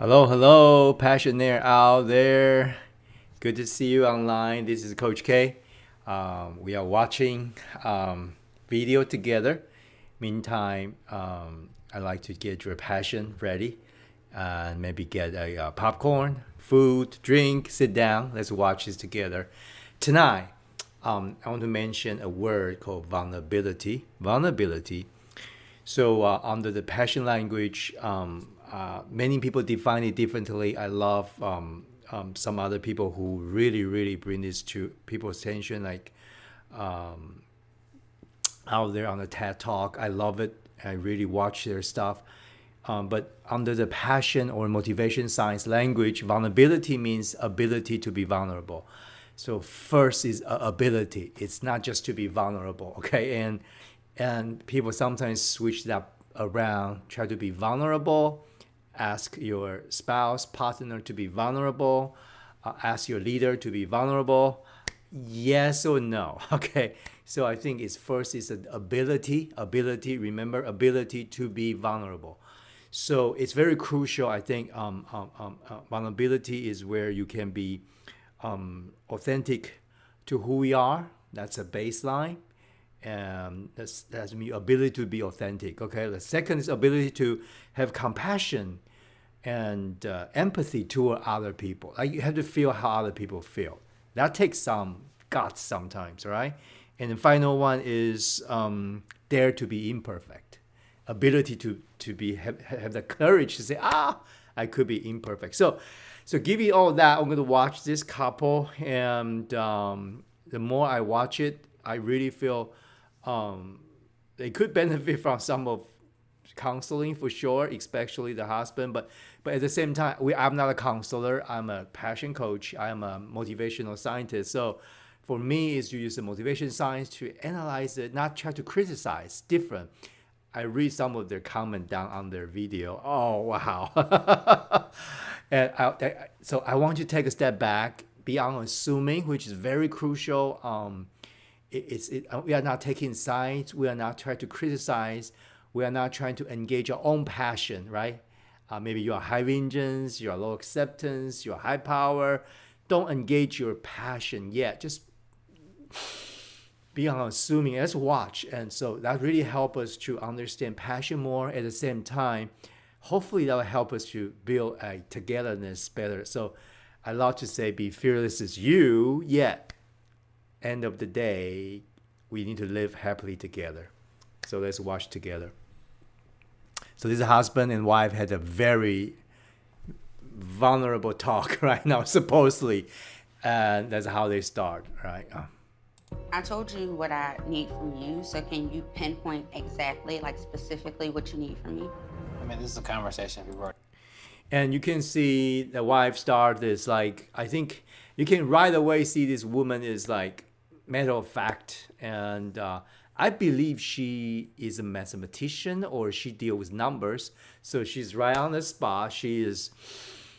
Hello, hello, passionaire out there. Good to see you online. This is Coach K. We are watching video together. Meantime, I like to get your passion ready and maybe get a popcorn, food, drink, sit down. Let's watch this together. Tonight, I want to mention a word called vulnerability. Vulnerability. So under the passion language, many people define it differently. I love some other people who really bring this to people's attention, like out there on the TED Talk. I love it. I really watch their stuff. But under the passion or motivation science language, vulnerability means ability to be vulnerable. So first is ability. It's not just to be vulnerable, okay? And people sometimes switch that around, try to be vulnerable, ask your spouse, partner to be vulnerable, ask your leader to be vulnerable. Yes or no? Okay. So I think it's first is an ability, remember, ability to be vulnerable. So it's very crucial. I think vulnerability is where you can be authentic to who we are. That's a baseline. And that's me ability to be authentic. Okay. The second is ability to have compassion and empathy toward other people. Like you have to feel how other people feel. That takes some guts sometimes, right? And the final one is dare to be imperfect. Ability to be have the courage to say, I could be imperfect. So give you all that. I'm going to watch this couple, and the more I watch it, I really feel they could benefit from some of counseling for sure, especially the husband. But at the same time, I'm not a counselor. I'm a passion coach. I am a motivational scientist. So for me, is to use the motivation science to analyze it, not try to criticize. Different. I read some of their comment down on their video. Oh wow! And so I want you to take a step back, be unassuming, which is very crucial. We are not taking sides. We are not trying to criticize. We are not trying to engage our own passion, right? Maybe you are high vengeance, you are low acceptance, you are high power. Don't engage your passion yet. Just be unassuming. Let's watch. And so that really helps us to understand passion more. At the same time, hopefully that will help us to build a togetherness better. So I love to say, be fearless as you, yet end of the day, we need to live happily together. So let's watch together. So this husband and wife had a very vulnerable talk right now, supposedly. And that's how they start, right? I told you what I need from you, so can you pinpoint exactly, like specifically what you need from me? I mean, this is a conversation we've already. And you can see the wife start this, like, I think you can right away see this woman is like matter of fact. And I believe she is a mathematician or she deals with numbers. So she's right on the spot. She is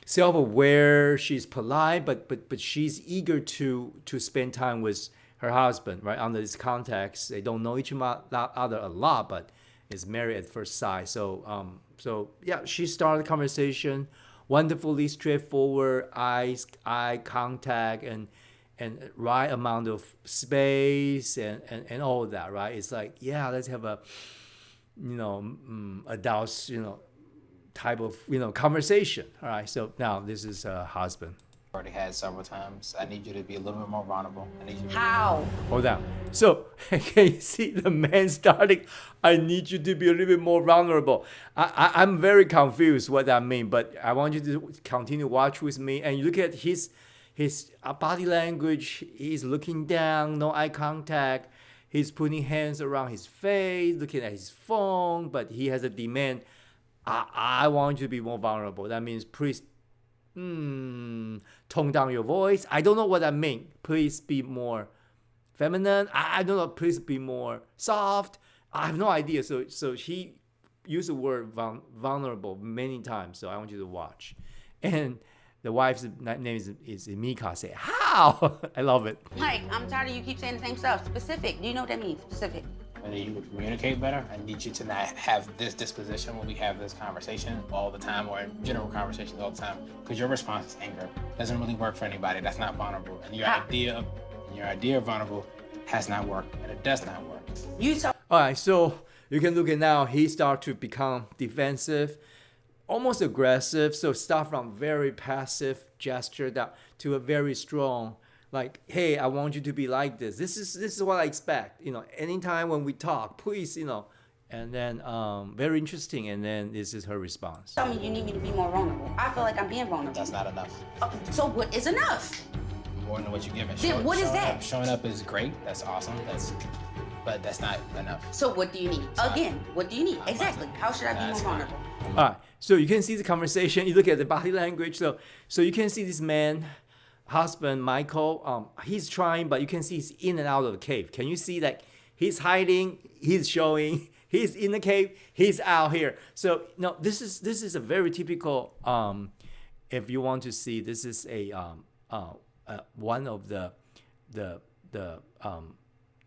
self-aware. She's polite, but she's eager to spend time with her husband, right? Under this context, they don't know each other a lot, but is married at first sight. So yeah, she started the conversation, wonderfully straightforward, eye contact, and right amount of space and all of that, right? It's like, yeah, let's have a adults type of conversation. All right, so now this is a husband. Already had several times. I need you to be a little bit more vulnerable. I need you to How? Hold on. So can you see the man starting? I need you to be a little bit more vulnerable. I'm very confused what that means, but I want you to continue to watch with me and you look at his body language. He's looking down, no eye contact. He's putting hands around his face, looking at his phone, but he has a demand. I want you to be more vulnerable. That means please tone down your voice. I don't know what that means. Please be more feminine. I don't know. Please be more soft. I have no idea. So he used the word vulnerable many times. So I want you to watch. And the wife's name is Mika. Say, how? I love it. Mike, I'm tired of you keep saying the same stuff. Specific. Do you know what that means? Specific. I need you to communicate better. I need you to not have this disposition when we have this conversation all the time, or in general conversations all the time, because your response is anger. Doesn't really work for anybody. That's not vulnerable. And your idea of vulnerable has not worked, and it does not work. All right, so you can look at now, he start to become defensive, almost aggressive. So start from very passive gesture to a very strong, like, hey, I want you to be like this. This is what I expect. Anytime when we talk, please, and then very interesting. And then this is her response. Tell me you need me to be more vulnerable. I feel like I'm being vulnerable. That's not enough. So what is enough? More than what you're giving. Then what is that? Showing up is great. That's awesome. But that's not enough. So what do you need? Again, what do you need? Exactly. How should I be more vulnerable? All right. So you can see the conversation. You look at the body language. So you can see this man, husband Michael. He's trying, but you can see he's in and out of the cave. Can you see that he's hiding? He's showing. He's in the cave. He's out here. So no, this is a very typical. If you want to see, this is a one of the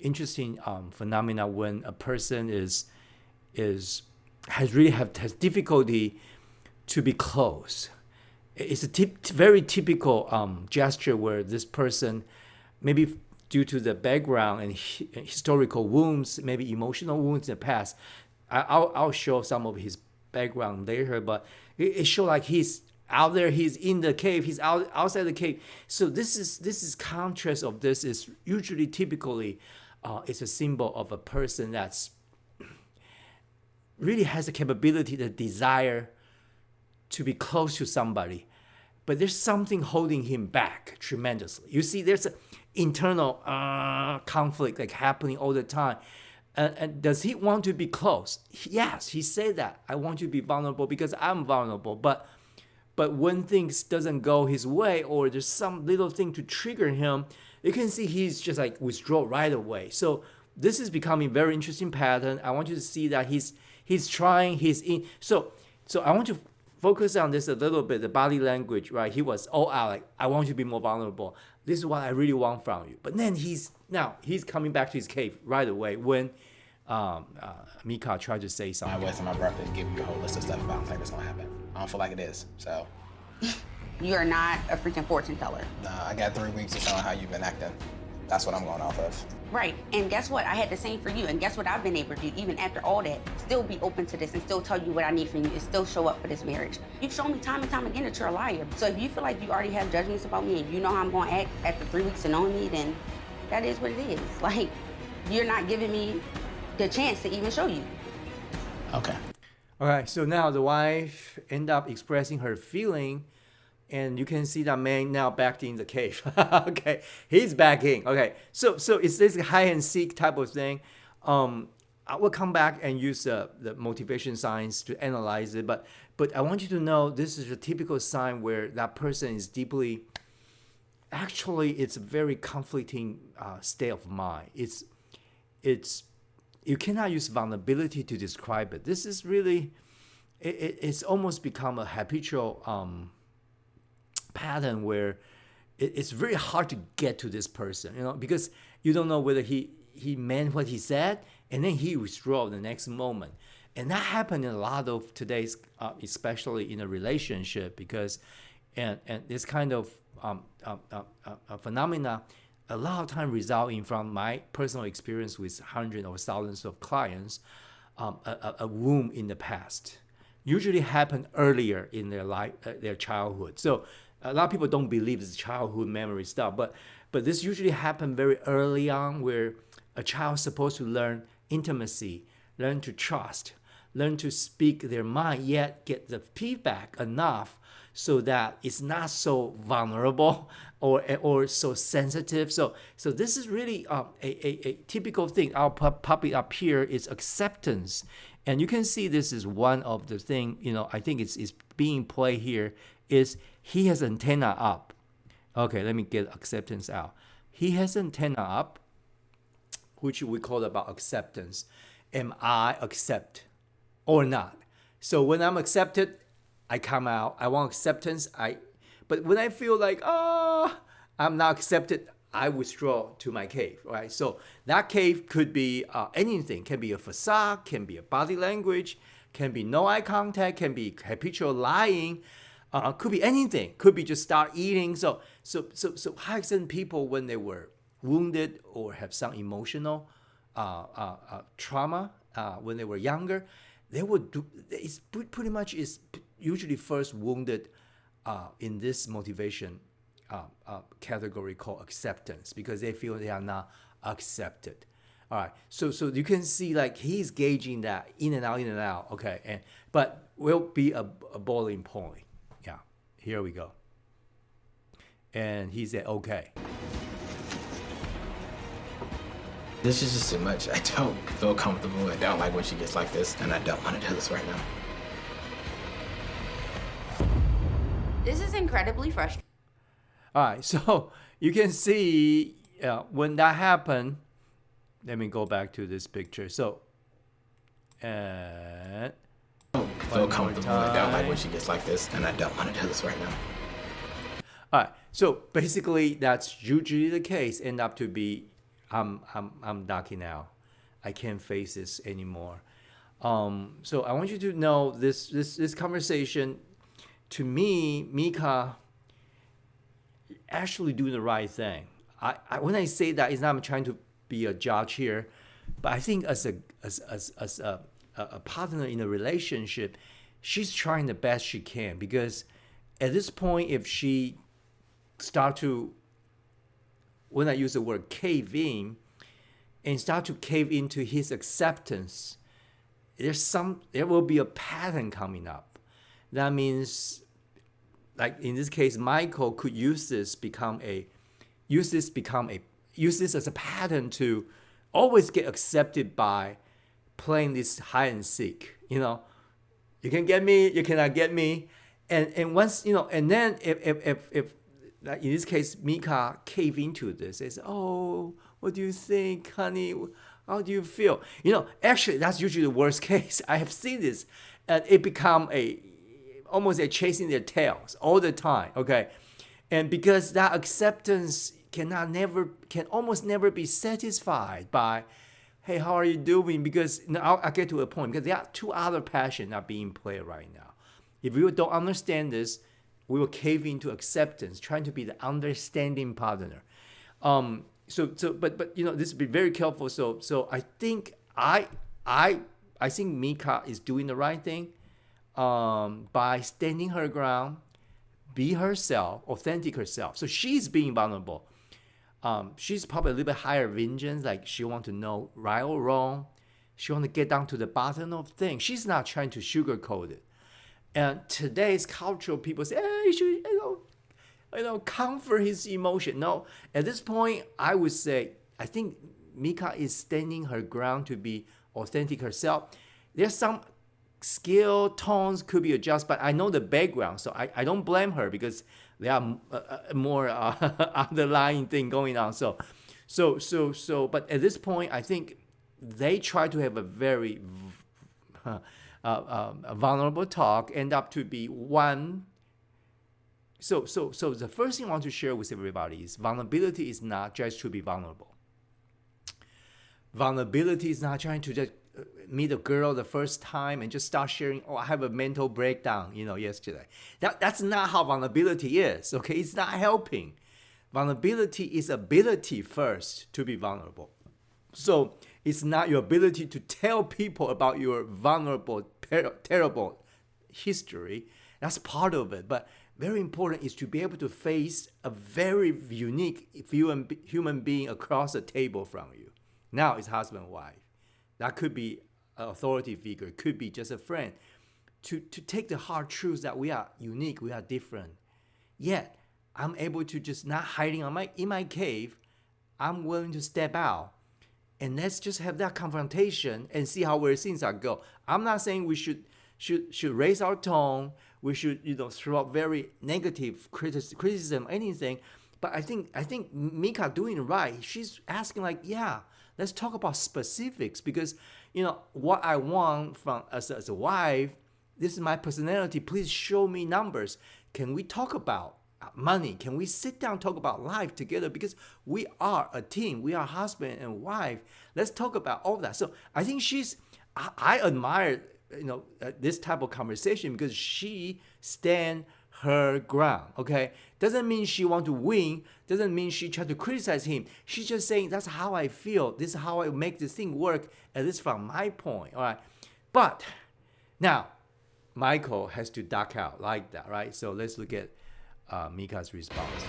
interesting phenomena when a person has difficulty to be close. It's a very typical gesture where this person, maybe due to the background and historical wounds, maybe emotional wounds in the past. I'll show some of his background later, but it shows like he's out there, he's in the cave, he's outside the cave. So this is contrast of this is usually typically it's a symbol of a person that's really has the capability, the desire to be close to somebody, but there's something holding him back tremendously. You see, there's an internal conflict like happening all the time. And does he want to be close? Yes, he said that. I want to be vulnerable because I'm vulnerable. But when things doesn't go his way, or there's some little thing to trigger him, you can see he's just like withdraw right away. So this is becoming very interesting pattern. I want you to see that he's trying, he's in. So I want to focus on this a little bit, the body language, right? He was all out, like, I want you to be more vulnerable. This is what I really want from you. But then he's coming back to his cave right away when Mika tried to say something. I'm wasting my breath and give you a whole list of stuff, but I don't think it's gonna happen. I don't feel like it is, so. You're not a freaking fortune teller. Nah, I got 3 weeks of showing how you've been acting. That's what I'm going off of. Right, and guess what? I had the same for you, and guess what I've been able to do, even after all that, still be open to this and still tell you what I need from you and still show up for this marriage. You've shown me time and time again that you're a liar. So if you feel like you already have judgments about me and you know how I'm going to act after 3 weeks of knowing me, then that is what it is. Like, you're not giving me the chance to even show you. Okay. All right, so now the wife end up expressing her feeling, and you can see that man now back in the cave. Okay, he's back in. Okay, so it's this hide and seek type of thing. I will come back and use the motivation science to analyze it, but I want you to know this is a typical sign where that person is deeply. Actually, it's a very conflicting state of mind. It's you cannot use vulnerability to describe it. This is really, it's almost become a habitual pattern where it's very hard to get to this person, because you don't know whether he meant what he said, and then he withdraw the next moment. And that happened in a lot of today's, especially in a relationship, because and this kind of phenomena a lot of time resulting from my personal experience with hundreds or thousands of clients, a wound in the past usually happened earlier in their life, their childhood. So a lot of people don't believe this childhood memory stuff, but this usually happened very early on, where a child is supposed to learn intimacy, learn to trust, learn to speak their mind, yet get the feedback enough so that it's not so vulnerable or so sensitive. So this is really a typical thing. I'll pop it up here. It's acceptance. And you can see this is one of the thing, I think it's being played here, is he has antenna up. Okay, let me get acceptance out. He has antenna up, which we call about acceptance. Am I accept or not? So when I'm accepted, I come out. I want acceptance. But when I feel like, I'm not accepted, I withdraw to my cave, right? So that cave could be anything. Can be a facade, can be a body language, can be no eye contact, can be habitual lying, could be anything. Could be just start eating. So high extent people, when they were wounded or have some emotional trauma when they were younger, they would do. It's pretty much is usually first wounded in this motivation category called acceptance, because they feel they are not accepted. All right, so you can see like he's gauging that in and out. Okay, but will be a boiling point. Yeah, here we go. And he said, okay. This is just too much. I don't feel comfortable. I don't like when she gets like this, and I don't want to do this right now. This is incredibly frustrating. All right, so you can see when that happened. Let me go back to this picture. So, and I don't feel comfortable. I don't like when she gets like this, and I don't want to do this right now. All right, so basically that's usually the case. End up to be, I'm ducking out. I can't face this anymore. So I want you to know this conversation. To me, Mika actually doing the right thing. When I say that, it's not I'm trying to be a judge here, but I think as a partner in a relationship, she's trying the best she can, because at this point, if she start to, when I use the word cave in, and start to cave into his acceptance, there will be a pattern coming up. That means, like in this case, Michael could use this as a pattern to always get accepted by playing this hide and seek. You can get me, you cannot get me, and once and then if like in this case, Mika cave into this, says, "Oh, what do you think, honey? How do you feel?" Actually, that's usually the worst case. I have seen this, and it become almost a chasing their tails all the time. Okay, and because that acceptance can almost never be satisfied by, "Hey, how are you doing?" Because I'll get to a point, because there are two other passions are being played right now. If you don't understand this, we will cave into acceptance, trying to be the understanding partner. But this be very careful. So I think I think Mika is doing the right thing by standing her ground, be herself, authentic herself. So she's being vulnerable. She's probably a little bit higher vengeance, like she wants to know right or wrong. She wants to get down to the bottom of things. She's not trying to sugarcoat it. And today's cultural people say, "Hey, you should, comfort his emotion." No, at this point, I would say, I think Mika is standing her ground to be authentic herself. There's some skill, tones could be adjusted, but I know the background, so I don't blame her, because there are more underlying thing going on. So, but at this point, I think they try to have a very a vulnerable talk, end up to be one. So the first thing I want to share with everybody is vulnerability is not just to be vulnerable. Vulnerability is not trying to just meet a girl the first time and just start sharing, "Oh, I have a mental breakdown, yesterday." That's not how vulnerability is, okay? It's not helping. Vulnerability is ability first to be vulnerable. So it's not your ability to tell people about your vulnerable, terrible history. That's part of it. But very important is to be able to face a very unique human being across the table from you. Now it's husband and wife. That could be an authority figure. It could be just a friend. To take the hard truth that we are unique, we are different. Yet, I'm able to just not hiding in my cave. I'm willing to step out. And let's just have that confrontation and see where things are go. I'm not saying we should raise our tone. We should throw up very negative criticism, anything. But I think Mika doing it right. She's asking let's talk about specifics, because what I want from as a wife, this is my personality. Please show me numbers. Can we talk about money? Can we sit down and talk about life together? Because we are a team. We are husband and wife. Let's talk about all that. So I think I admire, this type of conversation because she stand her ground. Okay, doesn't mean she want to win. Doesn't mean she try to criticize him. She's just saying that's how I feel. This is how I make this thing work. At least from my point. All right, but now Michael has to duck out like that, right? So let's look at Mika's response.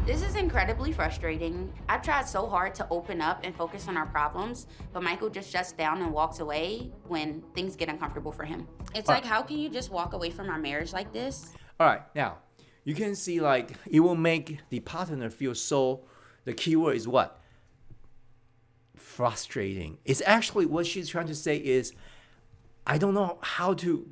This is incredibly frustrating. I've tried so hard to open up and focus on our problems, but Michael just shuts down and walks away when things get uncomfortable for him. It's like, how can you just walk away from our marriage like this? All right, now you can see like it will make the partner feel so. The key word is what? Frustrating. It's actually what she's trying to say is, I don't know how to,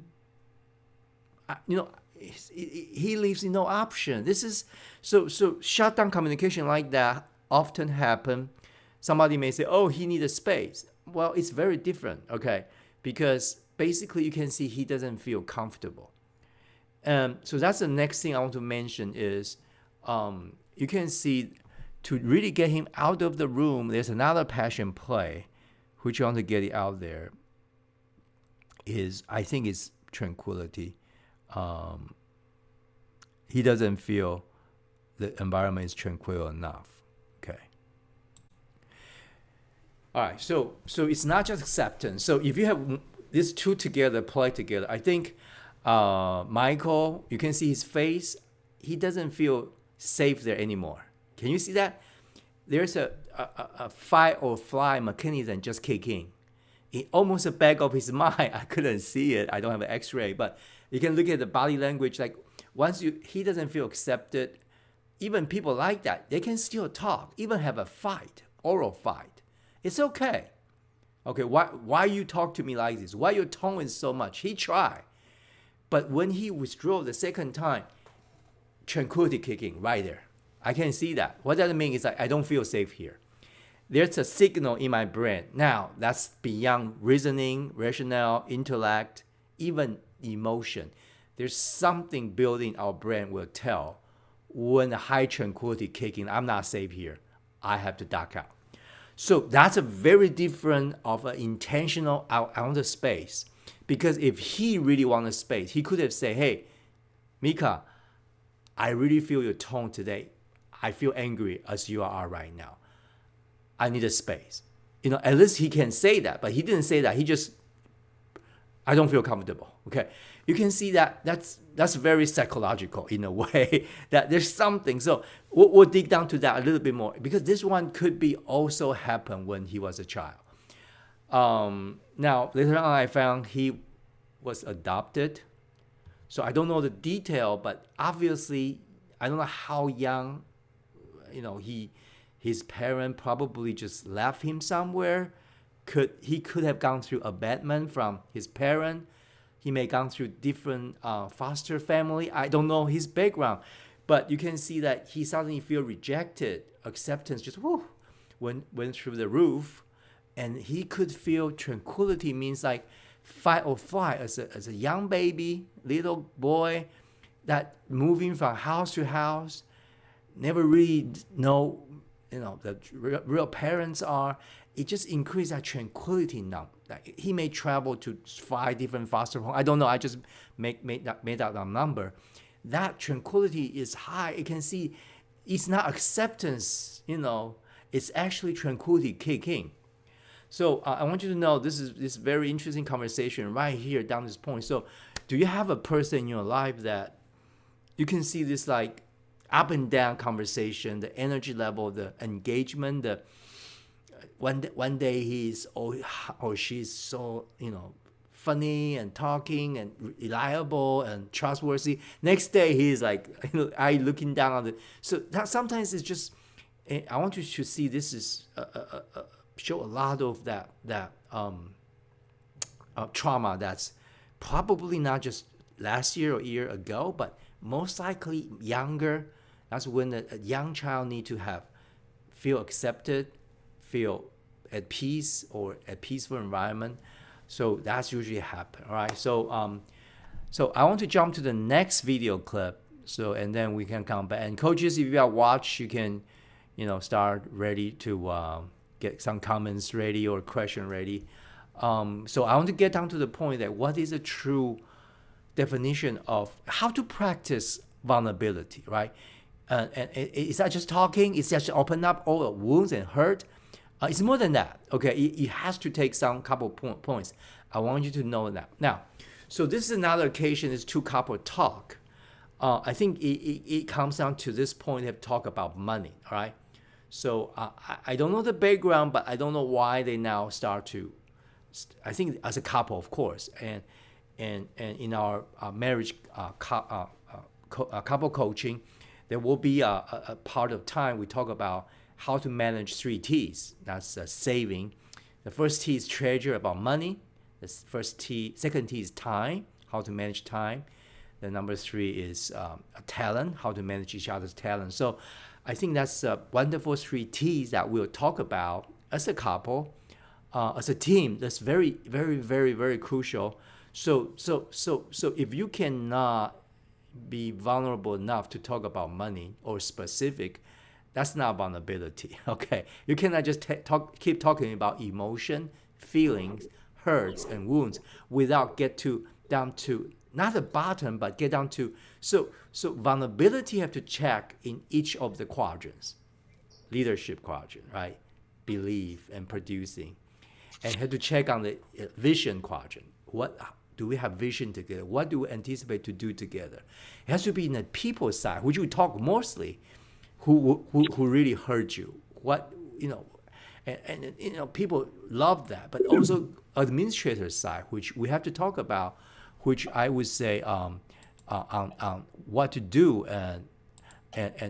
he leaves no option. This is, so shut down communication like that often happen. Somebody may say, oh, he needs a space. Well, it's very different, okay? Because basically you can see he doesn't feel comfortable. So that's the next thing I want to mention is you can see to really get him out of the room, there's another passion play, which you want to get it out there. I think it's tranquility. He doesn't feel the environment is tranquil enough. Okay. All right. So it's not just acceptance. So if you have these two together, play together, I think Michael, you can see his face. He doesn't feel safe there anymore. Can you see that? There's a fight or flight mechanism just kicking. It almost the back of his mind. I couldn't see it. I don't have an X-ray, but you can look at the body language. Like he doesn't feel accepted. Even people like that, they can still talk, even have a fight, oral fight. It's okay. Okay, why you talk to me like this? Why your tone is so much? He tried, but when he withdrew the second time, tranquility kicking right there. I can see that. What that means is like I don't feel safe here. There's a signal in my brain. Now, that's beyond reasoning, rational, intellect, even emotion. There's something building our brain will tell when the high tranquility kicking, I'm not safe here. I have to duck out. So that's a very different of an intentional out of the space. Because if he really wanted space, he could have said, hey, Mika, I really feel your tone today. I feel angry as you are right now. I need a space. At least he can say that, but he didn't say that. He just, I don't feel comfortable. Okay. You can see that's very psychological in a way that there's something. So we'll dig down to that a little bit more because this one could be also happen when he was a child. Now, later on, I found he was adopted. So I don't know the detail, but obviously, I don't know how young, his parent probably just left him somewhere. He could have gone through abandonment from his parent. He may have gone through different foster family. I don't know his background. But you can see that he suddenly feel rejected. Acceptance just went through the roof. And he could feel tranquility means like fight or flight as a young baby, little boy, that moving from house to house, never really know, the real parents are. It just increased that tranquility now. Like he may travel to 5 different foster homes. I don't know. I just made out a number. That tranquility is high. You can see it's not acceptance, it's actually tranquility kicking. So I want you to know this is this very interesting conversation right here down this point. So do you have a person in your life that you can see this like up and down conversation, the energy level, the engagement, the one day he's or she's so funny and talking and reliable and trustworthy. Next day he's like eye looking down on the. So that sometimes it's just. I want you to see this is show a lot of that trauma that's probably not just last year or year ago, but most likely younger. That's when a young child need to feel accepted, feel at peace or a peaceful environment. So that's usually happen. All right. So I want to jump to the next video clip. So, and then we can come back. And coaches, if you have watched, you can, start ready to get some comments ready or question ready. So I want to get down to the point that what is a true definition of how to practice vulnerability, right? And it's not just talking, it's just open up all the wounds and hurt. It's more than that, okay? It has to take some couple points. I want you to know that. Now, so this is another occasion, is two couple talk. I think it comes down to this point, they have talk about money, all right? So I don't know the background, but I don't know why they now start to, I think as a couple, of course, and in our marriage couple coaching, there will be a part of time we talk about how to manage 3 T's. That's saving. The first T is treasure, about money. The second T is time, how to manage time. The number 3 is talent, how to manage each other's talent. So I think that's wonderful 3 T's that we'll talk about as a couple, as a team. That's very, very, very, very crucial. So if you cannot be vulnerable enough to talk about money or specific, that's not vulnerability, okay? You cannot just keep talking about emotion, feelings, hurts, and wounds without down to not the bottom, but get down to, so vulnerability have to check in each of the quadrants. Leadership quadrant, right? Belief and producing. And have to check on the vision quadrant. What do we have vision together? What do we anticipate to do together? It has to be in the people side, which we talk mostly, who really hurt you. What, and people love that, but also administrator side, which we have to talk about, which I would say on what to do and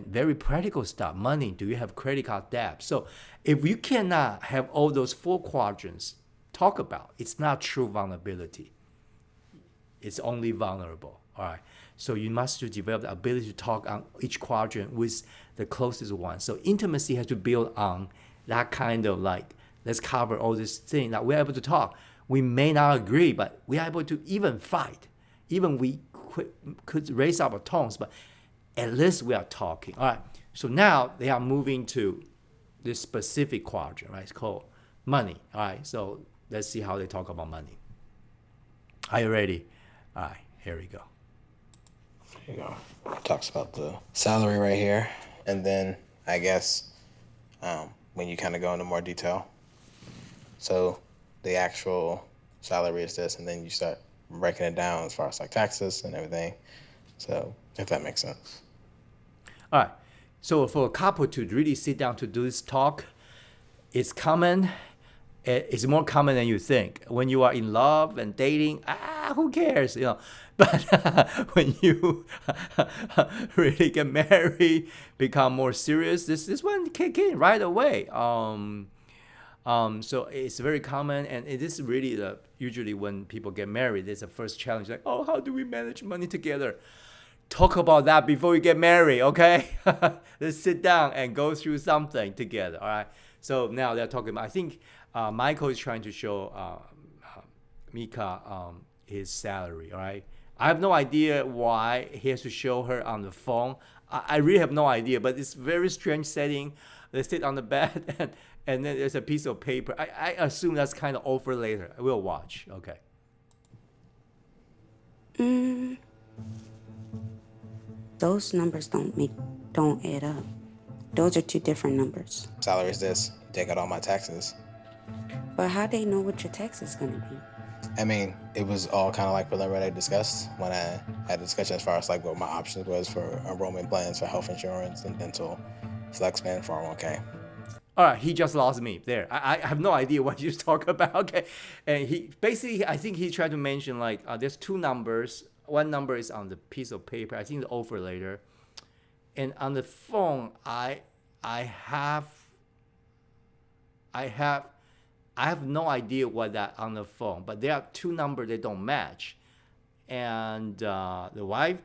very practical stuff. Money, do you have credit card debt? So if you cannot have all those 4 quadrants talk about, it's not true vulnerability. It's only vulnerable, all right? So you must develop the ability to talk on each quadrant with the closest one. So intimacy has to build on that kind of let's cover all this thing that we're able to talk. We may not agree, but we're able to even fight. Even we could raise our tones, but at least we are talking. All right, so now they are moving to this specific quadrant, right? It's called money, all right? So let's see how they talk about money. Are you ready? All right, here we go. There you go. Talks about the salary right here. And then I guess when you kind of go into more detail. So the actual salary is this, and then you start breaking it down as far as taxes and everything. So if that makes sense. All right. So for a couple to really sit down to do this talk, it's common. It's more common than you think. When you are in love and dating, who cares, But when you really get married, become more serious, this one kick in right away. So it's very common, and it is really usually when people get married, it's the first challenge. How do we manage money together? Talk about that before you get married, okay? Let's sit down and go through something together, all right? So now they're talking about, I think Michael is trying to show Mika his salary, all right? I have no idea why he has to show her on the phone. I really have no idea, but it's very strange setting. They sit on the bed, and then there's a piece of paper. I assume that's kind of over later. We'll watch, okay? Those numbers don't add up. Those are 2 different numbers. Salary is this. Take out all my taxes. But how they know what your tax is going to be? I mean, it was all kind of preliminary discussed when I had a discussion as far as what my options was for enrollment plans for health insurance and dental, flex plan, 401k. All right, he just lost me there. I have no idea what you talk about. Okay, and he basically, I think he tried to mention there's 2 numbers. One number is on the piece of paper. I think it's over later, and on the phone, I have no idea what that on the phone. But there are 2 numbers that don't match, and the wife,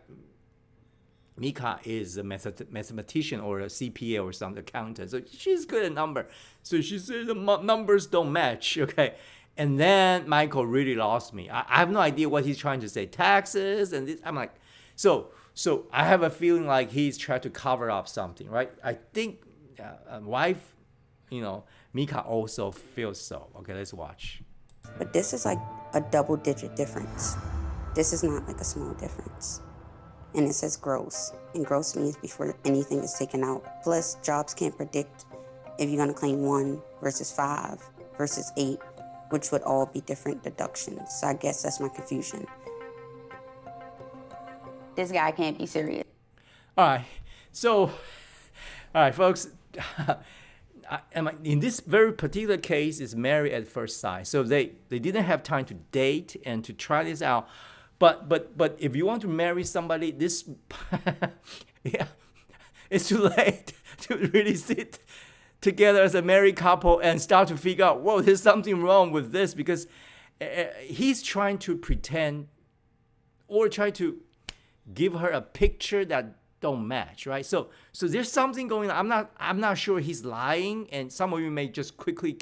Mika, is a mathematician or a CPA or some accountant. So she's good at number. So she said the numbers don't match, okay? And then Michael really lost me. I have no idea what he's trying to say. Taxes and this. I'm like, So I have a feeling like he's trying to cover up something, right? I think wife, Mika also feels so. Okay, let's watch. But this is like a double-digit difference. This is not like a small difference. And it says gross. And gross means before anything is taken out. Plus, jobs can't predict if you're going to claim 1 versus 5 versus 8, which would all be different deductions. So I guess that's my confusion. This guy can't be serious. All right. So, all right, folks. In this very particular case, it's married at first sight. So they didn't have time to date and to try this out. But if you want to marry somebody, this yeah, it's too late to really sit together as a married couple and start to figure out, whoa, there's something wrong with this, because he's trying to pretend or try to give her a picture that don't match, right? So there's something going on. I'm not sure he's lying, and some of you may just quickly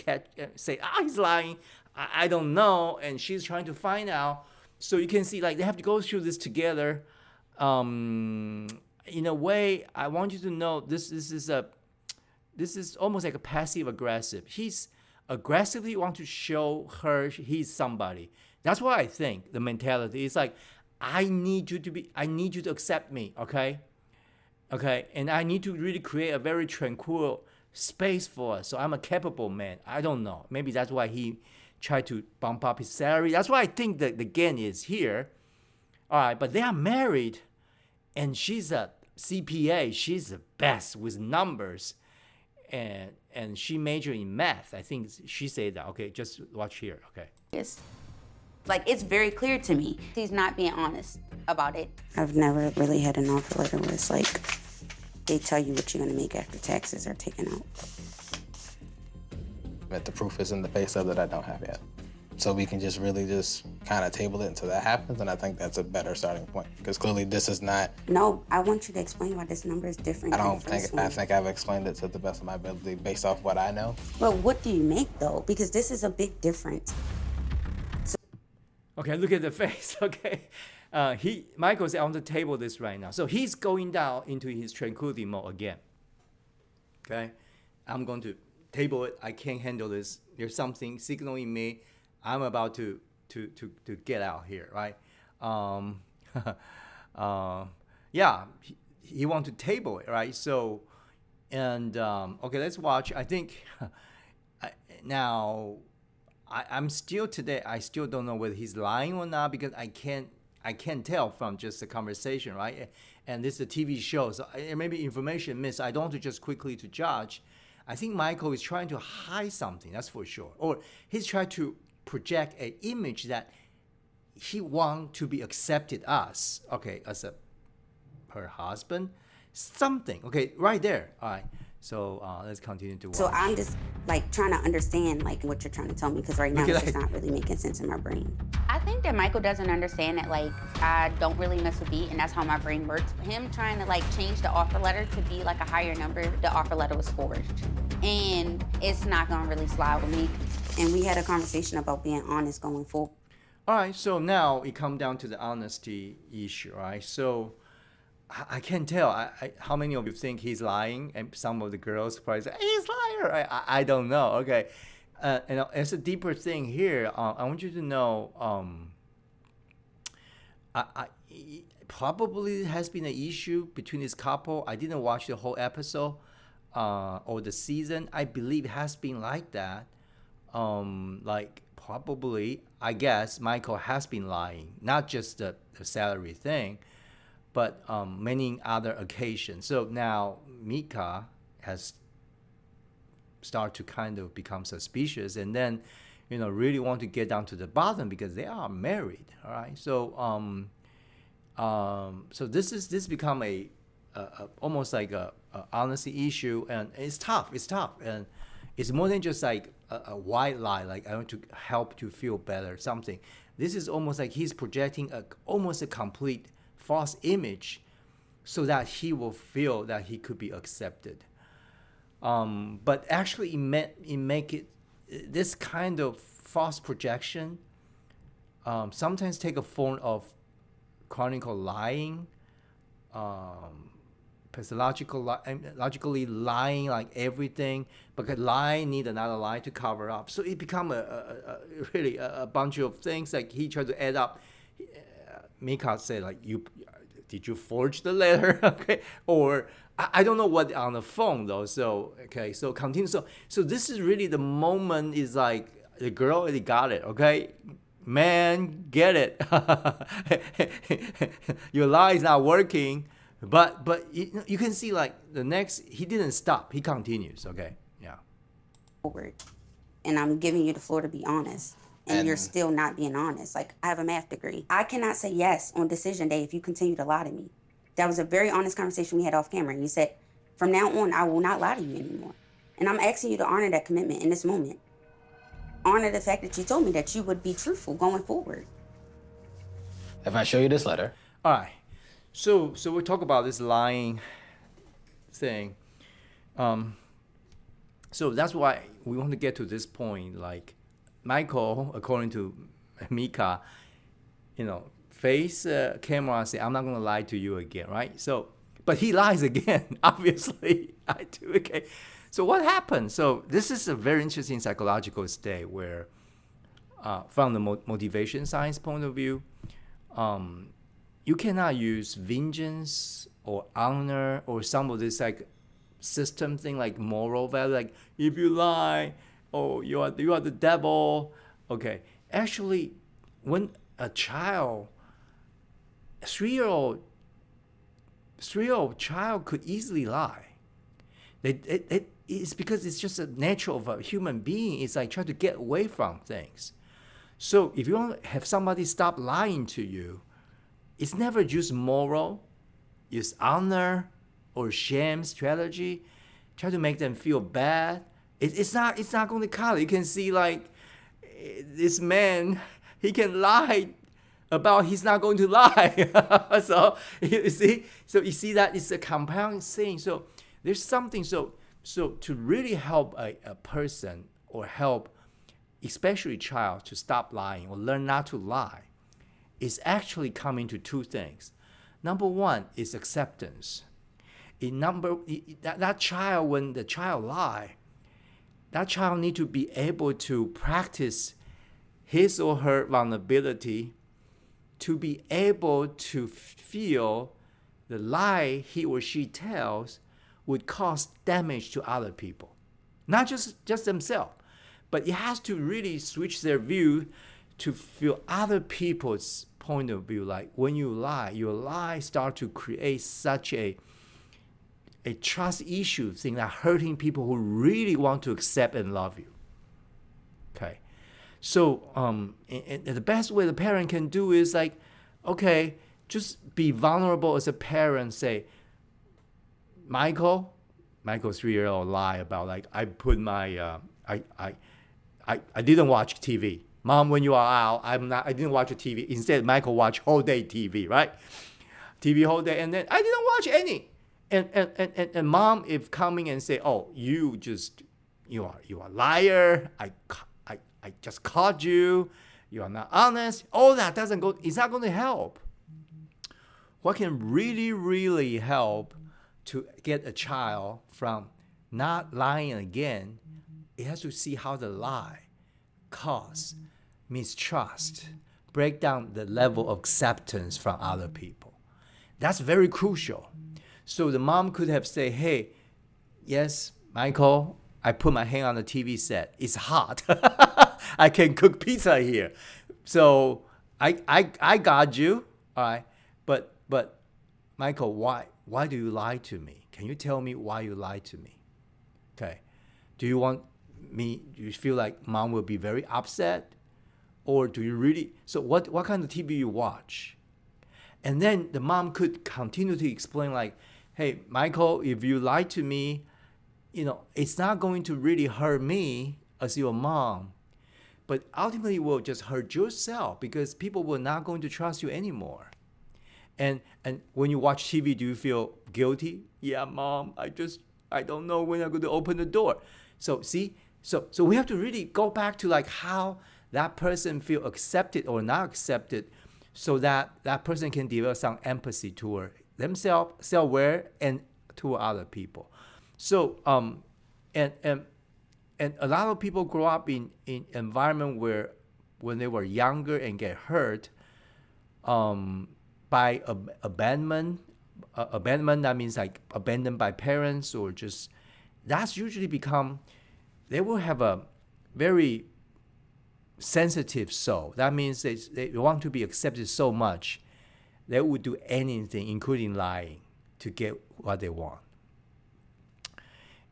say, he's lying. I don't know, and she's trying to find out. So you can see, like, they have to go through this together. In a way, I want you to know this is almost like a passive aggressive. He's aggressively want to show her he's somebody. That's what I think the mentality is like. I need you to accept me, okay? And I need to really create a very tranquil space for us. So I'm a capable man. I don't know. Maybe that's why he tried to bump up his salary. That's why I think that the gain is here. All right, but they are married, and she's a CPA. She's the best with numbers, and she majored in math. I think she said that. Okay, just watch here. Okay. Yes. Like, it's very clear to me. He's not being honest about it. I've never really had an offer letter where it's like, they tell you what you're going to make after taxes are taken out. But the proof is in the pay stub that I don't have yet. So we can just really just kind of table it until that happens, and I think that's a better starting point. Because clearly this is not... No, I want you to explain why this number is different. I think I've explained it to the best of my ability based off what I know. Well, what do you make, though? Because this is a big difference. Okay, look at the face. Okay, Michael's on the table this right now, so he's going down into his tranquility mode again. Okay, I'm going to table it. I can't handle this. There's something signaling me. I'm about to get out here, right? Yeah, he want to table it, right? So, and okay, let's watch. I think now. I'm still today. I still don't know whether he's lying or not, because I can't tell from just the conversation, right? And this is a TV show, so maybe information missed. I don't want to just quickly to judge. I think Michael is trying to hide something. That's for sure. Or he's trying to project an image that he wants to be accepted as, okay, as her husband, something. Okay, right there. All right. So let's continue to watch. So I'm just like trying to understand like what you're trying to tell me, because right now it's just not really making sense in my brain. I think that Michael doesn't understand that like I don't really miss a beat, and that's how my brain works. Him trying to like change the offer letter to be like a higher number, the offer letter was forged, and it's not gonna really slide with me. And we had a conversation about being honest going forward. All right. So now it comes down to the honesty issue, right? So I can't tell. How many of you think he's lying? And some of the girls probably say, he's a liar. I don't know. Okay. And it's a deeper thing here. I want you to know, probably has been an issue between this couple. I didn't watch the whole episode or the season. I believe it has been like that. Like probably, I guess, Michael has been lying. Not just the salary thing, but many other occasions. So now Mika has started to kind of become suspicious, and then, really want to get down to the bottom because they are married. All right. So so this become a almost like a honesty issue, and it's tough. It's tough, and it's more than just like a white lie. Like I want to help you feel better, something. This is almost like he's projecting almost a complete false image so that he will feel that he could be accepted. But actually it make it, this kind of false projection sometimes take a form of chronic lying, logically lying like everything, but lie need another lie to cover up. So it become really a bunch of things like he tried to add up. Mika said like did you forge the letter? Okay, or I don't know what on the phone though. So okay, so continue. So this is really the moment is like the girl already got it. Okay, man, get it. Your lie is not working. But you can see like the next he didn't stop. He continues. Okay, yeah. Forward, and I'm giving you the floor to be honest. And you're still not being honest. Like, I have a math degree. I cannot say yes on decision day if you continue to lie to me. That was a very honest conversation we had off camera. And you said, from now on, I will not lie to you anymore. And I'm asking you to honor that commitment in this moment. Honor the fact that you told me that you would be truthful going forward. If I show you this letter. All right. So we talk about this lying thing. So that's why we want to get to this point. Like Michael, according to Mika, face camera and say, I'm not going to lie to you again, right? So, but he lies again, obviously. I do, okay. So what happened? So this is a very interesting psychological state where, from the motivation science point of view, you cannot use vengeance or honor or some of this like system thing like moral value, like if you lie, oh you are the devil. Okay, actually, when a child, a 3-year-old child could easily lie. It's because it's just a nature of a human being. It's like trying to get away from things. So if you want to have somebody stop lying to you, it's never just moral, it's honor or shame strategy. Try to make them feel bad. It's not going to cut. You can see like this man, he can lie about he's not going to lie. So you see that it's a compound thing. So there's something. So to really help a person or help especially a child to stop lying or learn not to lie, is actually coming to two things. Number one is acceptance. That child, when the child lie, that child need to be able to practice his or her vulnerability, to be able to feel the lie he or she tells would cause damage to other people, not just themselves, but it has to really switch their view to feel other people's point of view. Like when you lie, your lie start to create such a trust issue thing that hurting people who really want to accept and love you. Okay, so and the best way the parent can do is like, okay, just be vulnerable as a parent. Say, Michael's 3-year-old lie about like I put my I didn't watch TV. Mom, when you are out, I didn't watch a TV. Instead, Michael watched whole day TV, right? TV whole day, and then I didn't watch any. And mom, if coming and say, oh, you are a liar. I just caught you. You are not honest. All that doesn't go. It's not going to help. What can really, really help to get a child from not lying again? It has to see how the lie cause mistrust, break down the level of acceptance from other people. That's very crucial. So the mom could have said, hey, yes, Michael, I put my hand on the TV set. It's hot. I can cook pizza here. So I got you. All right. But Michael, why do you lie to me? Can you tell me why you lied to me? Okay. Do you feel like mom will be very upset? Or do you really, so what kind of TV you watch? And then the mom could continue to explain like, hey, Michael, if you lie to me, it's not going to really hurt me as your mom, but ultimately it will just hurt yourself because people will not going to trust you anymore. And when you watch TV, do you feel guilty? Yeah, mom, I don't know when I'm going to open the door. So see, so we have to really go back to like how that person feel accepted or not accepted, so that that person can develop some empathy toward themselves, self-aware, and to other people. So and a lot of people grow up in environment where when they were younger and get hurt by abandonment. Abandonment, that means like abandoned by parents, or just that's usually become, they will have a very sensitive soul. That means they want to be accepted so much they would do anything, including lying, to get what they want.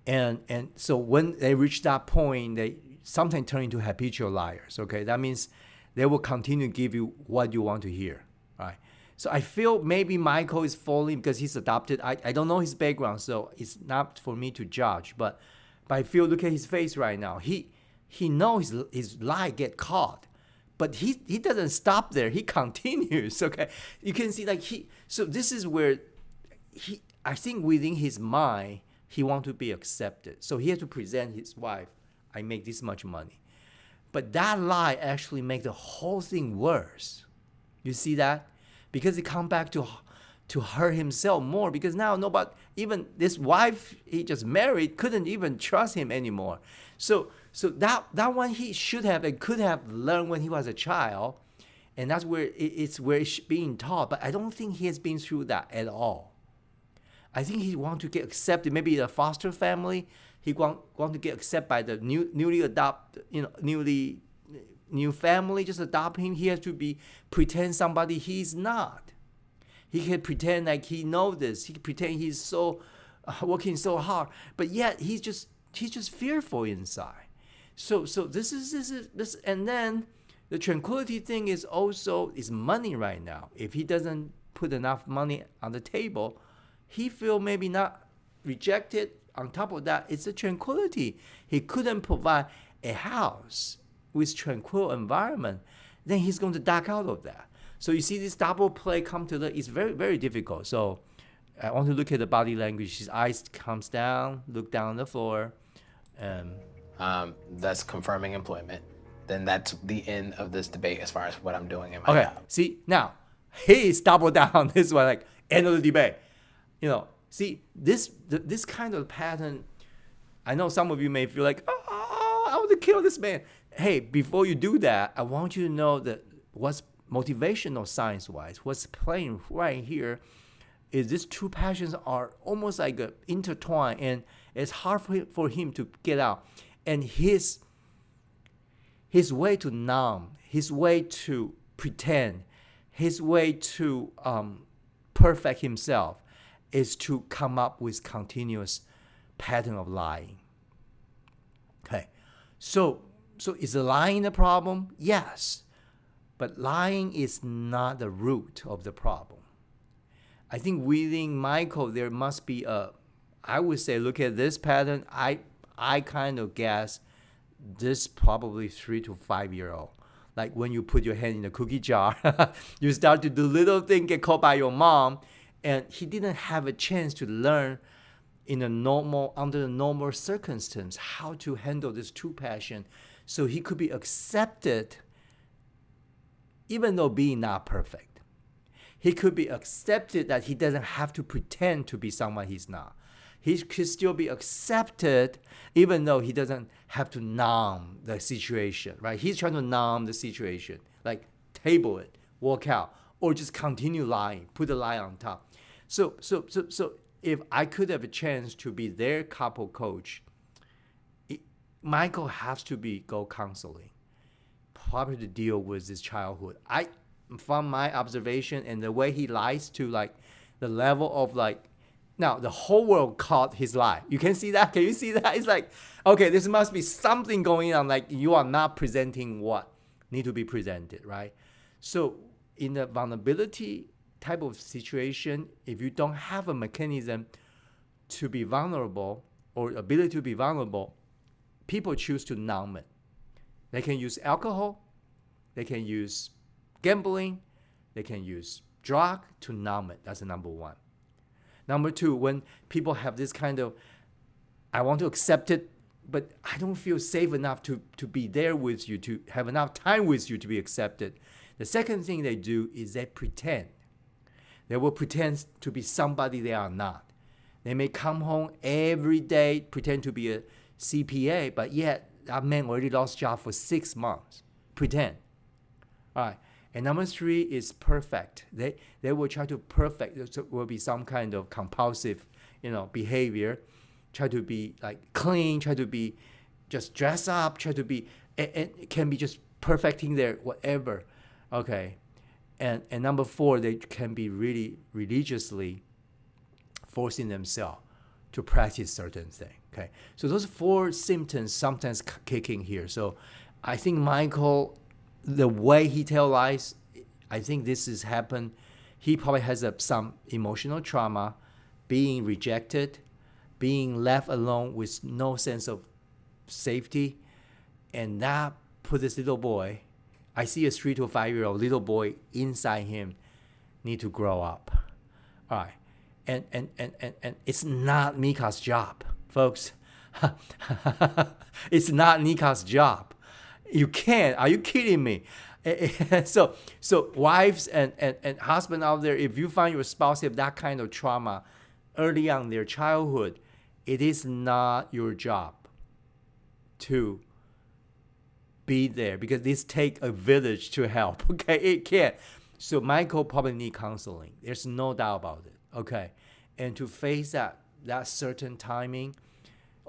And so when they reach that point, they sometimes turn into habitual liars. Okay, that means they will continue to give you what you want to hear, right? So I feel maybe Michael is falling because he's adopted. I don't know his background, so it's not for me to judge. But I feel, look at his face right now. He knows his lie get caught, but he doesn't stop there. He continues. Okay, you can see like So this is where I think within his mind he wants to be accepted. So he has to present his wife, I make this much money. But that lie actually makes the whole thing worse. You see that? Because it comes back to hurt himself more, because now nobody, even this wife he just married, couldn't even trust him anymore. So that one he should have and could have learned when he was a child, and that's where it's being taught. But I don't think he has been through that at all. I think he wants to get accepted, maybe a foster family. He want to get accepted by the newly adopted, new family, just adopt him. He has to pretend somebody he's not. He can pretend like he knows this. He can pretend he's so working so hard, but yet he's just fearful inside. So this, and then the tranquility thing is also is money right now. If he doesn't put enough money on the table, he feel maybe not rejected. On top of that, it's a tranquility. He couldn't provide a house with tranquil environment, then he's going to duck out of that. So you see this double play come to it's very, very difficult. So I want to look at the body language. His eyes comes down, look down on the floor. That's confirming employment. Then that's the end of this debate as far as what I'm doing in my job. See, now he's double down on this one, like end of the debate. See this kind of pattern. I know some of you may feel like, I want to kill this man. Hey, before you do that, I want you to know that what's motivational science-wise, what's playing right here is these two passions are almost like intertwined, and it's hard for him to get out. And his way to numb, his way to pretend, his way to perfect himself is to come up with continuous pattern of lying. Okay, so is the lying the problem? Yes, but lying is not the root of the problem. I think within Michael there must be I would say, look at this pattern. I kind of guess this probably 3 to 5 year old. Like when you put your hand in the cookie jar, you start to do little thing, get caught by your mom, and he didn't have a chance to learn under the normal circumstance how to handle this true passion, so he could be accepted even though being not perfect. He could be accepted that he doesn't have to pretend to be someone he's not. He could still be accepted even though he doesn't have to numb the situation, right? He's trying to numb the situation, like table it, walk out, or just continue lying, put the lie on top. So if I could have a chance to be their couple coach, Michael has to go counseling, probably to deal with his childhood. From my observation and the way he lies to like the level of like, now the whole world caught his lie. You can see that? Can you see that? It's like, okay, this must be something going on. Like you are not presenting what need to be presented, right? So in the vulnerability type of situation, if you don't have a mechanism to be vulnerable or ability to be vulnerable, people choose to numb it. They can use alcohol, they can use gambling, they can use drug to numb it. That's the number one. Number two, when people have this kind of, I want to accept it, but I don't feel safe enough to be there with you, to have enough time with you to be accepted. The second thing they do is they pretend. They will pretend to be somebody they are not. They may come home every day, pretend to be a CPA, but yet that man already lost job for 6 months. Pretend. All right. And number 3 is perfect. They will try to perfect. So will be some kind of compulsive, behavior. Try to be like clean. Try to be just dress up. Try to be, and it can be just perfecting their whatever. Okay. And number 4, they can be really religiously forcing themselves to practice certain things. Okay. So those 4 symptoms sometimes kick in here. So I think Michael, the way he tells lies, I think this has happened. He probably has some emotional trauma, being rejected, being left alone with no sense of safety, and that put this little boy. I see a 3 to 5-year-old little boy inside him need to grow up. All right, and it's not Mika's job, folks. It's not Nika's job. You can't. Are you kidding me? So wives and husband out there, if you find your spouse have that kind of trauma early on in their childhood, it is not your job to be there, because this take a village to help. Okay, it can't. So Michael probably need counseling. There's no doubt about it. Okay, and to face that certain timing,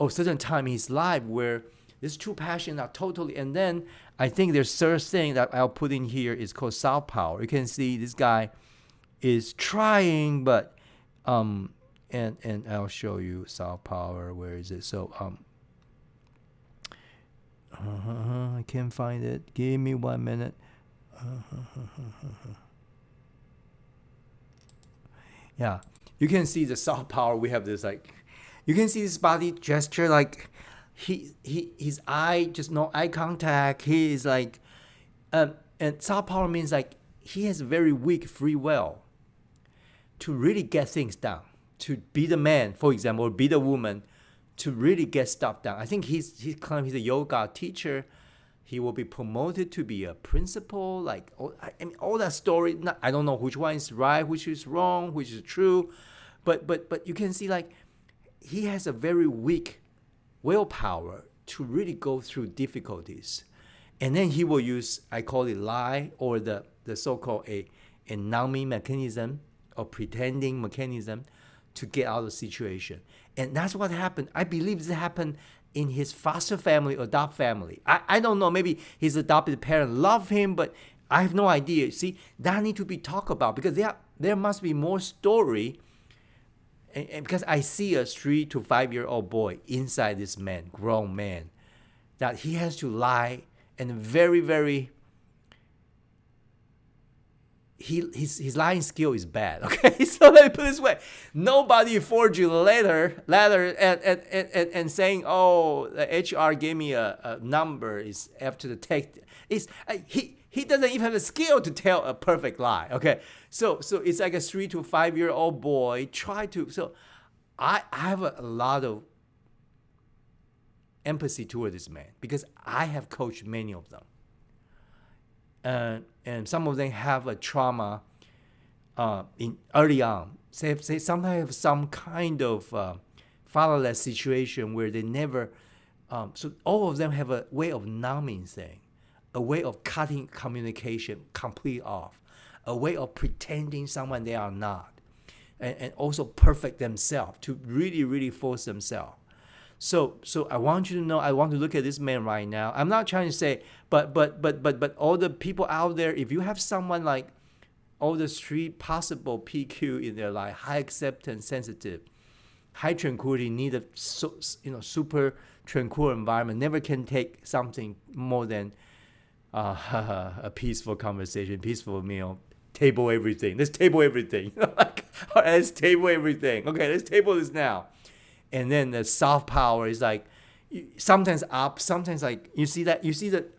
certain time in his life where these 2 passions are totally, and then I think there's third thing that I'll put in here is called soft power. You can see this guy is trying, but and I'll show you soft power. Where is it? So I can't find it. Give me 1 minute. Yeah, you can see the soft power. We have this you can see his body gesture, like his eye, just no eye contact. He is and soft power means he has very weak free will to really get things done, to be the man, for example, or be the woman, to really get stuff done. I think he's claimed he's a yoga teacher. He will be promoted to be a principal. All that story. I don't know which one is right, which is wrong, which is true, but you can see he has a very weak willpower to really go through difficulties, and then he will use, I call it lie, or the so-called a numbing mechanism or pretending mechanism to get out of the situation. And that's what happened. I believe this happened in his foster family, adopt family. I don't know, maybe his adopted parent love him, but I have no idea. See, that need to be talked about, because there must be more story. And because I see a 3 to 5-year-old boy inside this man, grown man, that he has to lie, and very, very, his lying skill is bad. Okay, so let me put it this way: nobody forged you letter and saying, the HR gave me a number is after the text. He doesn't even have the skill to tell a perfect lie. Okay, so it's like a 3 to 5-year-old boy try to. So I have a lot of empathy toward this man, because I have coached many of them. And some of them have a trauma in early on. Say sometimes have some kind of fatherless situation where they never. So all of them have a way of numbing thing, a way of cutting communication completely off, a way of pretending someone they are not, and also perfect themselves to really, really force themselves. So I want you to know, I want to look at this man right now. I'm not trying to say, but all the people out there, if you have someone like all the 3 possible PQ in their life, high acceptance, sensitive, high tranquility, need a super tranquil environment, never can take something more than a peaceful conversation, peaceful meal, table everything. Let's table everything. Let's table everything. Okay, let's table this now. And then the soft power is sometimes up, sometimes you see that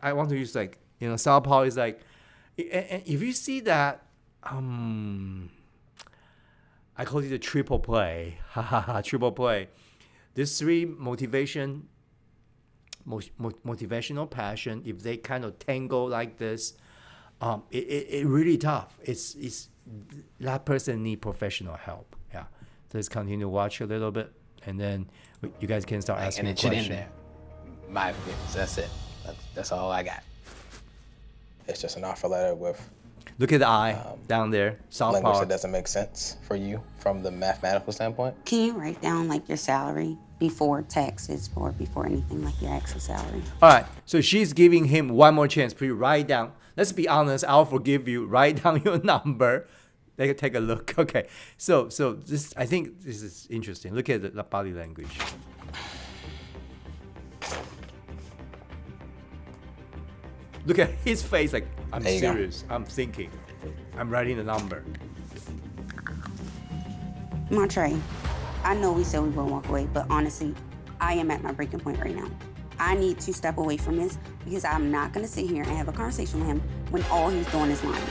I want to use soft power is and if you see that, I call it the triple play. Triple play. These 3 motivational passion, if they kind of tangle like this, it really tough. It's that person need professional help. Yeah. So let's continue to watch a little bit, and then you guys can start asking and it questions. should end there. My opinions. That's it. That's all I got. It's just an offer letter with Look at the I down there. South language Park. that doesn't make sense for you from the mathematical standpoint. Can you write down like your salary before taxes or before anything, like your actual salary? All right. So she's giving him one more chance. Please write down. Let's be honest. I'll forgive you. Write down your number. They can take a look. Okay. So this, I think this is interesting. Look at the body language. Look at his face. Like, I'm There you go. serious. I'm thinking. I'm writing the number. Montre, I know we said we wouldn't walk away, but honestly, I am at my breaking point right now. I need to step away from this because I'm not going to sit here and have a conversation with him when all he's doing is lying.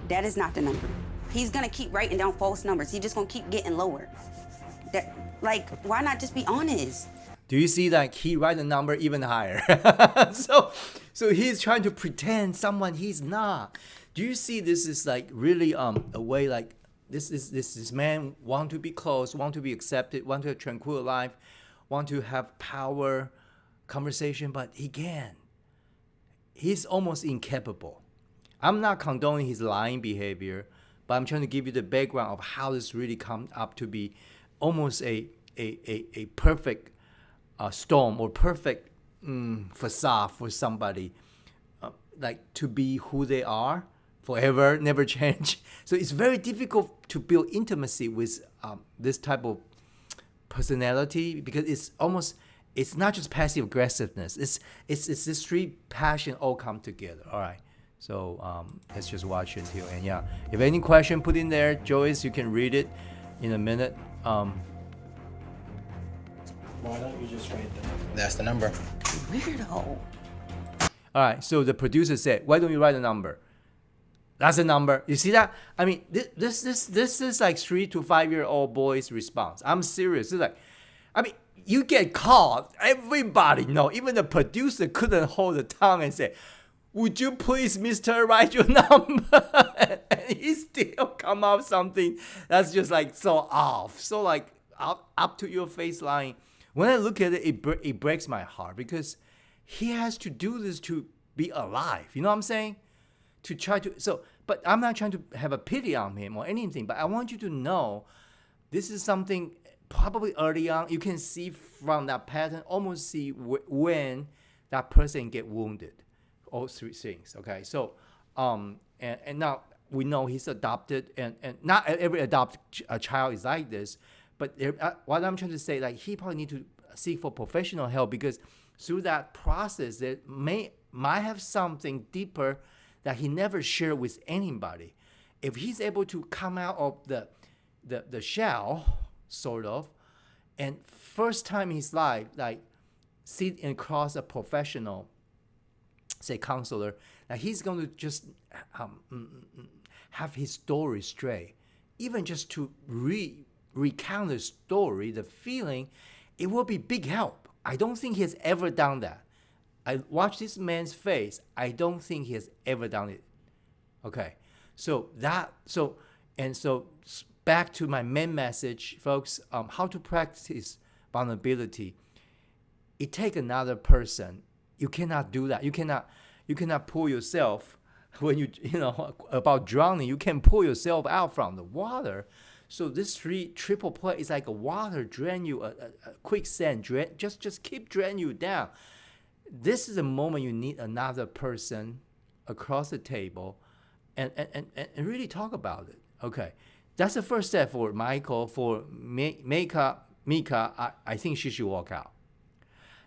That is not the number. He's going to keep writing down false numbers. He's just going to keep getting lower. Why not just be honest? Do you see that he write the number even higher? so he's trying to pretend someone he's not. Do you see this is like really a way like this man want to be close, want to be accepted, want to have tranquil life, want to have power, conversation, but he can't. He's almost incapable. I'm not condoning his lying behavior, but I'm trying to give you the background of how this really come up to be almost a perfect storm or perfect facade for somebody, like to be who they are forever, never change. So it's very difficult to build intimacy with this type of personality because it's not just passive aggressiveness. It's this three passion all come together. All right. So let's just watch until end. Yeah. If any question, put in there, Joyce. You can read it in a minute. Why don't you just write the number? That's the number. Weirdo. All right. So the producer said, "Why don't you write a number?" That's a number. You see that? I mean, this is like 3 to 5 year old boy's response. I'm serious. It's like, I mean, you get caught. Everybody know. Even the producer couldn't hold the tongue and say, "Would you please, Mister, write your number?" And he still come up something that's just like so off, so like up to your face lying. When I look at it, it breaks my heart because he has to do this to be alive. You know what I'm saying? To try to but I'm not trying to have a pity on him or anything. But I want you to know, this is something probably early on you can see from that pattern, almost see when that person get wounded. All three things. Okay, so and now we know he's adopted, and not every adopted child is like this. But what I'm trying to say, like he probably need to seek for professional help because through that process, there might have something deeper that he never shared with anybody. If he's able to come out of the shell, sort of, and first time in his life, like sit across a professional, say counselor, that he's going to just have his story straight, even just to recount the story, the feeling, it will be big help. I don't think he has ever done that. I watch this man's face. I don't think he has ever done it. Okay, so back to my main message, folks. How to practice vulnerability. It takes another person. You cannot do that. You cannot pull yourself when you know about drowning. You can pull yourself out from the water. So this triple play is like a water drain you, a quicksand drain. Just keep drain you down. This is the moment you need another person across the table and really talk about it. Okay. That's the first step for Michael. For Mika, I think she should walk out.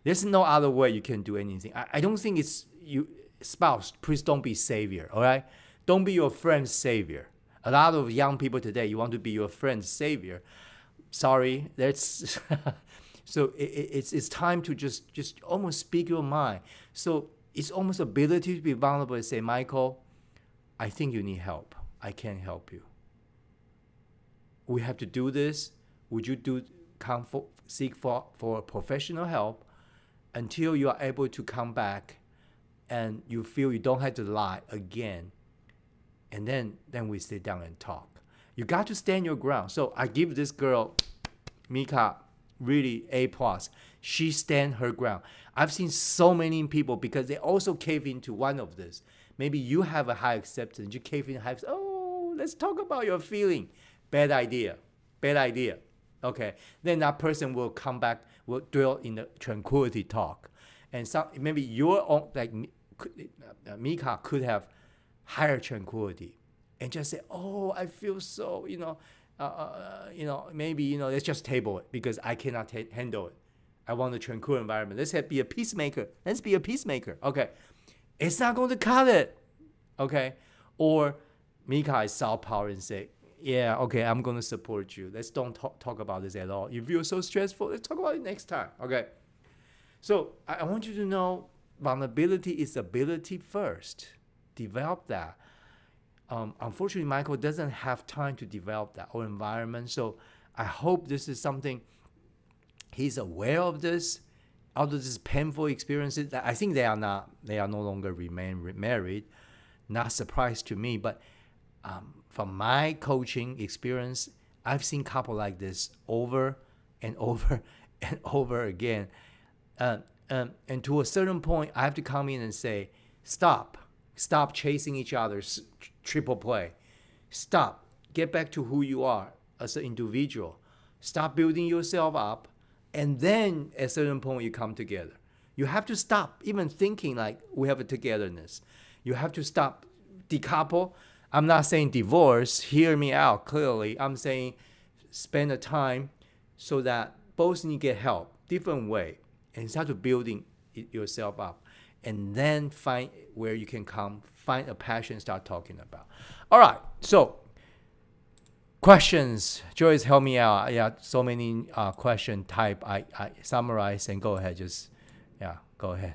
There's no other way you can do anything. I don't think it's you, spouse, please don't be savior, all right? Don't be your friend's savior. A lot of young people today, you want to be your friend's savior. Sorry, that's... So it's time to just almost speak your mind. So it's almost ability to be vulnerable and say, Michael, I think you need help. I can't help you. We have to do this. Would you seek for professional help until you are able to come back and you feel you don't have to lie again and then we sit down and talk. You got to stand your ground. So I give this girl, Mika, really A plus. She stand her ground. I've seen so many people because they also cave into one of this. Maybe you have a high acceptance. You cave in high. Oh, let's talk about your feeling. Bad idea. Bad idea. Okay. Then that person will come back, will dwell in the tranquility talk. And some maybe your own, like Mika could have higher tranquility and just say, oh, I feel so, maybe, let's just table it because I cannot handle it. I want a tranquil environment. Let's be a peacemaker. Let's be a peacemaker. Okay. It's not going to cut it. Okay. Or Mika is soft power and say, yeah, okay, I'm going to support you. Let's don't talk about this at all. If you're so stressful, let's talk about it next time. Okay. So I want you to know vulnerability is ability first. Develop that. Unfortunately, Michael doesn't have time to develop that or environment. So I hope this is something he's aware of this. Out of this painful experiences, I think they are no longer remain married. Not surprised to me, but from my coaching experience, I've seen couple like this over and over and over again. And to a certain point, I have to come in and say, stop chasing each other's triple play. Stop. Get back to who you are as an individual. Stop building yourself up. And then at a certain point, you come together. You have to stop even thinking like we have a togetherness. You have to stop, decouple. I'm not saying divorce. Hear me out clearly. I'm saying spend the time so that both need to get help, different way, and start to building yourself up. And then find where you can find a passion, start talking about. All right, so questions. Joyce, help me out. Yeah, so many question type. I summarize and go ahead. Go ahead.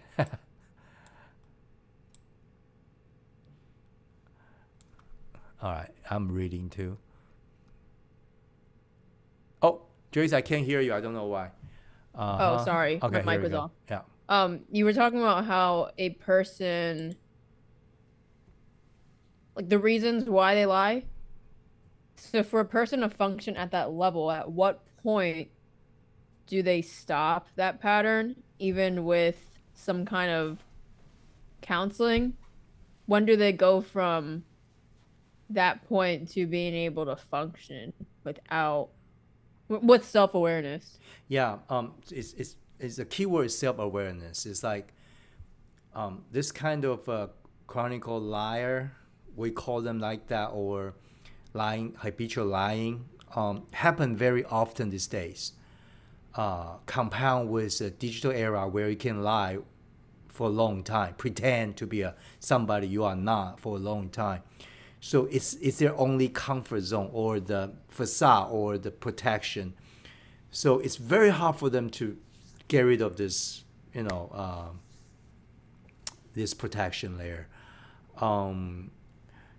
All right, I'm reading too. Oh, Joyce, I can't hear you. I don't know why. Oh, sorry. Okay, my mic was off. Yeah. You were talking about how a person, like the reasons why they lie. So for a person to function at that level, at what point do they stop that pattern, even with some kind of counseling? When do they go from that point to being able to function with self-awareness? Yeah, it's the key word is self-awareness. It's like this kind of chronicle liar, we call them like that, or habitual lying, happen very often these days. Compound with a digital era where you can lie for a long time, pretend to be somebody you are not for a long time. So it's their only comfort zone or the facade or the protection. So it's very hard for them to get rid of this, this protection layer.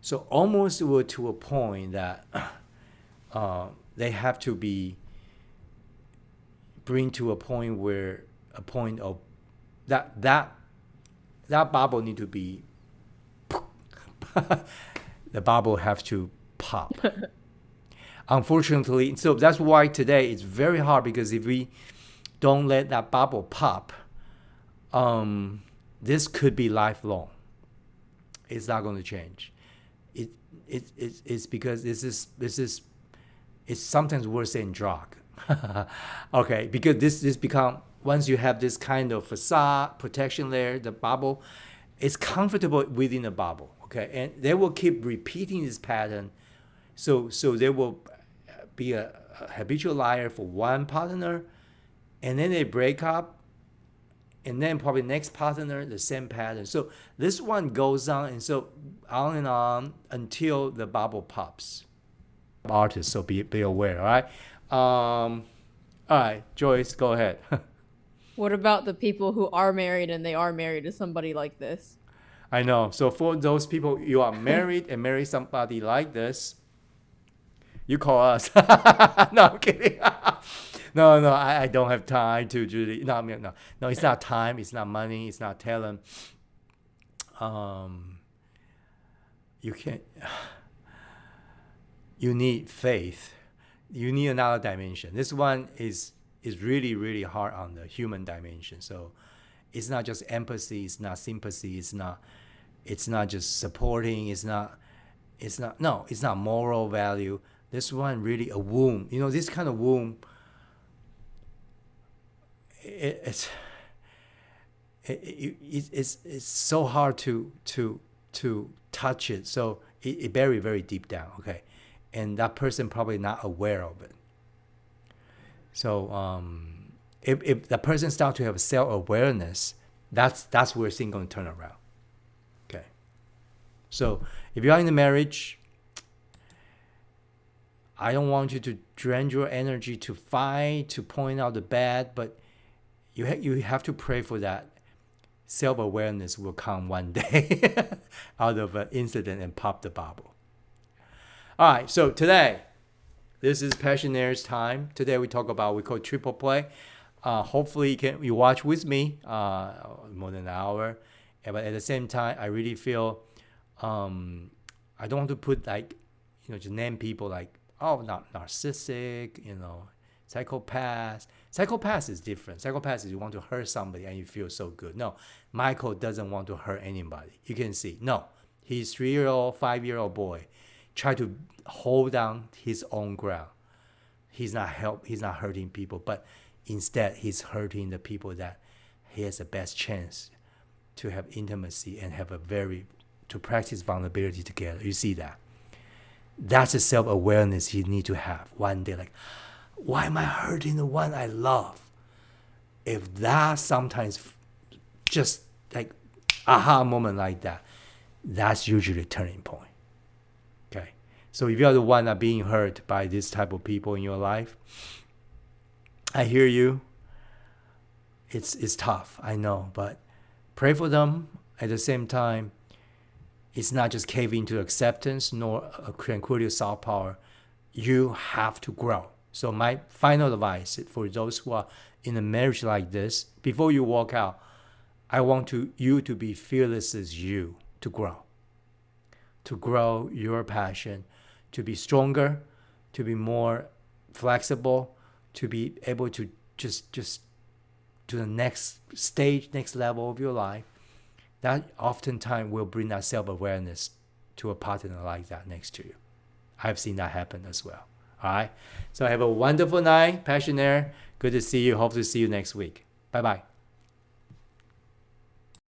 So almost we're to a point that they have to be bring to a point where a point of that bubble need to be the bubble have to pop. Unfortunately, so that's why today it's very hard, because if we don't let that bubble pop, this could be lifelong. It's not going to change. It's because this is it's sometimes worse than drug. Okay, because this become, once you have this kind of facade protection layer, the bubble, it's comfortable within the bubble. Okay, and they will keep repeating this pattern. So there will be a habitual liar for one partner, and then they break up, and then probably next partner, the same pattern. So this one goes on, and so on and on until the bubble pops. Artists, so be aware, all right? All right, Joyce, go ahead. What about the people who are married and they are married to somebody like this? I know. So for those people, you are married and marry somebody like this, you call us. No, I'm kidding. No, I don't have time to, Judy. No, it's not time. It's not money. It's not talent. you can't. You need faith. You need another dimension. This one is really, really hard on the human dimension. So it's not just empathy, it's not sympathy, it's not just supporting, it's not moral value. This one really a womb. This kind of womb, it's so hard to touch it. So it very, very deep down, okay? And that person probably not aware of it. So if the person starts to have self-awareness, that's where things going to turn around. Okay. So if you are in a marriage, I don't want you to drain your energy to fight, to point out the bad, but you have to pray for that. Self-awareness will come one day out of an incident and pop the bubble. All right, so today, this is Passionaire's time. Today we talk about, we call triple play. Hopefully you watch with me more than an hour. But at the same time, I really feel I don't want to put just name people like, not narcissistic, psychopath. Psychopath is different. Psychopath is you want to hurt somebody and you feel so good. No, Michael doesn't want to hurt anybody. You can see. No, he's 3-year-old, 5-year-old boy. Try to hold down his own ground. He's not hurting people, but instead he's hurting the people that he has the best chance to have intimacy and have to practice vulnerability together. You see that? That's a self-awareness you need to have one day. Like, why am I hurting the one I love? If that sometimes just like aha moment like that, that's usually a turning point. Okay. So if you are the one that being hurt by this type of people in your life, I hear you. It's tough, I know, but pray for them. At the same time, it's not just caving to acceptance nor a tranquility of soft power. You have to grow. So my final advice for those who are in a marriage like this, before you walk out, I want you to be fearless as you, to grow your passion, to be stronger, to be more flexible, to be able to just to the next stage, next level of your life. That oftentimes will bring that self-awareness to a partner like that next to you. I've seen that happen as well. All right. So have a wonderful night, Passionaire. Good to see you. Hope to see you next week. Bye-bye.